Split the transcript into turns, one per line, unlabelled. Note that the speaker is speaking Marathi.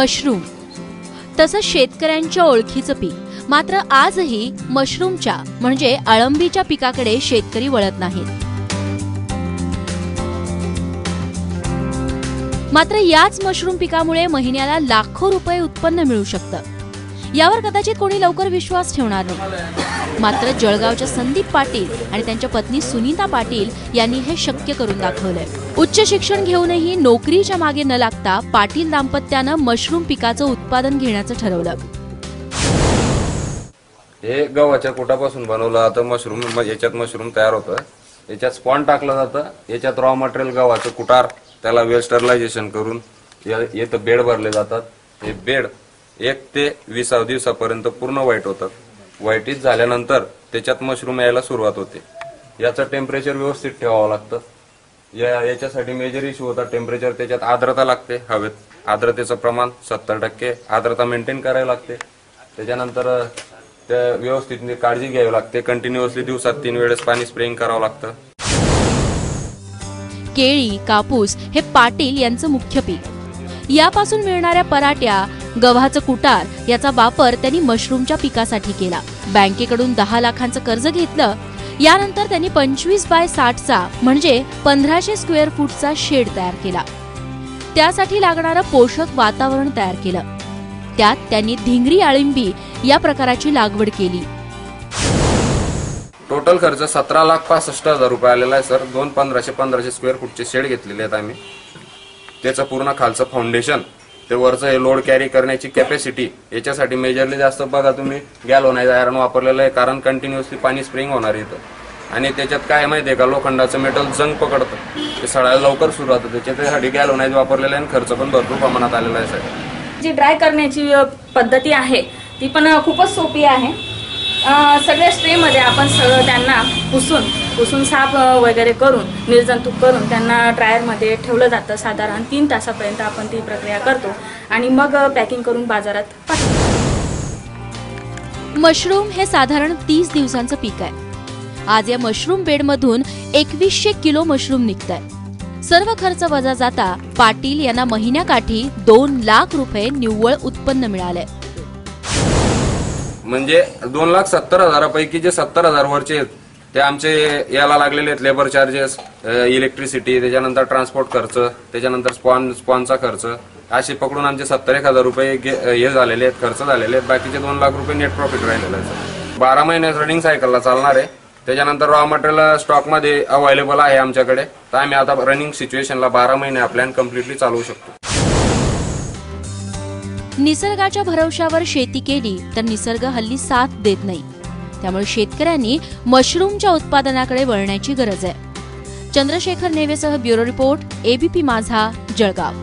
मशरूम तसंच शेतकऱ्यांच्या ओळखीचं पीक। मात्र आजही मशरूमच्या म्हणजे अळंबीच्या पिकाकडे शेतकरी वळत नाहीत। मात्र याच मशरूम पिकामुळे महिन्याला लाखो रुपये उत्पन्न मिळू शकतं। यावर कदाचित कोणी लवकर विश्वास ठेवणार नाही। मात्र जळगावच्या संदीप पाटील आणि त्यांच्या पत्नी सुनीता पाटील यांनी हे शक्य करून दाखवलंय। उच्च शिक्षण घेऊनही नोकरीच्या मागे न लागता पाटील दाम्पत्यानं मशरूम पिकाचं उत्पादन घेण्याचं ठरवलं।
हे गव्हाच्या कुटापासून बनवलं जातं मशरूम। याच्यात मशरूम तयार होतं, याच्यात स्पॉन टाकलं जातं, याच्यात रॉ मटेरियल गव्हाचं कुटार, त्याला वेल स्टरलायझेशन करून येतं बेड भरले जातात। हे बेड 1 ते 20 दिवसापर्यंत पूर्ण व्हाईट होतात। व्हाईटिश झाल्यानंतर त्याच्यात मशरूम यायला सुरुवात होते। याचं टेम्परेचर व्यवस्थित ठेवावं लागतं। याच्यासाठी मेजर इश्यू होता टेम्परेचर। त्याच्यात आर्द्रता लागते, हवेत आर्द्रतेचं प्रमाण 70% आर्द्रता मेंटेन करावी लागते। त्याच्यानंतर त्या व्यवस्थित काळजी घ्यावी लागते। कंटिन्युअसली दिवसात 3 वेळेस पाणी स्प्रेइंग करावं लागतं।
केळी, कापूस हे पाटील यांचं मुख्य पीक। यापासून मिळणाऱ्या पराठ्या, गव्हाचं कुटार याचा वापर त्यांनी मशरूमच्या पिकासाठी केला। बँकेकडून 10 लाखांचं कर्ज घेतलं। यानंतर त्यांनी 25x60चा म्हणजे 1500 स्क्वेअर फूटचा शेड तयार केला। त्यासाठी लागणारं पोषक वातावरण तयार केलं। त्यात त्यांनी धिंगरी अळिंबी या प्रकाराची लागवड केली।
टोटल खर्च 17,65,000 रुपये आलेला आहे सर। 2 1500 स्क्वेअर फूटचे शेड घेतलेले आहेत आम्ही। त्याचं पूर्ण खालचं फाउंडेशन, ते वरचं हे लोड कॅरी करण्याची कॅपॅसिटी, याच्यासाठी मेजरली जास्त बघा तुम्ही गॅल्व्हनाइज्ड आयरन वापरलेलं आहे, कारण कंटिन्युअसली पाणी स्प्रिंग होणार इथं। आणि त्याच्यात काय माहितीये का, लोखंडाचं मेटल जंग पकडतं, ते सळायला लवकर सुरुवात होते। त्याच्यासाठी गॅल्व्हनाइज्ड वापरलेलं आहे आणि खर्च पण भरपूर प्रमाणात आलेला आहे सर।
जी ड्राय करण्याची पद्धती आहे ती पण खूपच सोपी आहे। सगळ्या स्ट्रेमध्ये आपण सगळं त्यांना पुसून साफ वगैरे करून निर्जंतुक करून त्यांना ड्रायरमध्ये ठेवलं जातं। साधारण 3 तासापर्यंत आपण ती प्रक्रिया करतो आणि मग पॅकिंग करून बाजारात पाठवतो।
मशरूम हे साधारण 30 दिवसांचं पीक आहे। आज या मशरूम बेडमधून 2100 किलो मशरूम निघतंय। सर्व खर्च वजा जाता पाटील यांना महिन्याकाठी 2 लाख रुपये निव्वळ उत्पन्न मिळाले।
म्हणजे 2,70,000 पैकी जे 70,000 वरचे आहेत ते आमचे याला लागलेले आहेत, लेबर चार्जेस, इलेक्ट्रिसिटी, त्याच्यानंतर ट्रान्सपोर्ट खर्च, त्याच्यानंतर स्पॉनचा खर्च, असे पकडून आमचे 71,000 रुपये हे झालेले आहेत, खर्च झालेले आहेत। बाकीचे 2 लाख रुपये नेट प्रॉफिट राहिलेलं आहे। 12 महिने रनिंग सायकलला चालणार आहे। त्याच्यानंतर रॉ मटेरियल स्टॉकमध्ये अवेलेबल आहे आमच्याकडे, तर आम्ही आता रनिंग सिच्युएशनला 12 महिने हा प्लॅन कम्प्लिटली चालवू शकतो।
निसर्गाच्या भरवशावर शेती केली तर निसर्ग हल्ली साथ देत नाही। त्यामुळे शेतकऱ्यांनी मशरूमच्या उत्पादनाकडे वळण्याची गरज आहे। चंद्रशेखर नेवेसह ब्युरो रिपोर्ट, एबीपी माझा, जळगाव।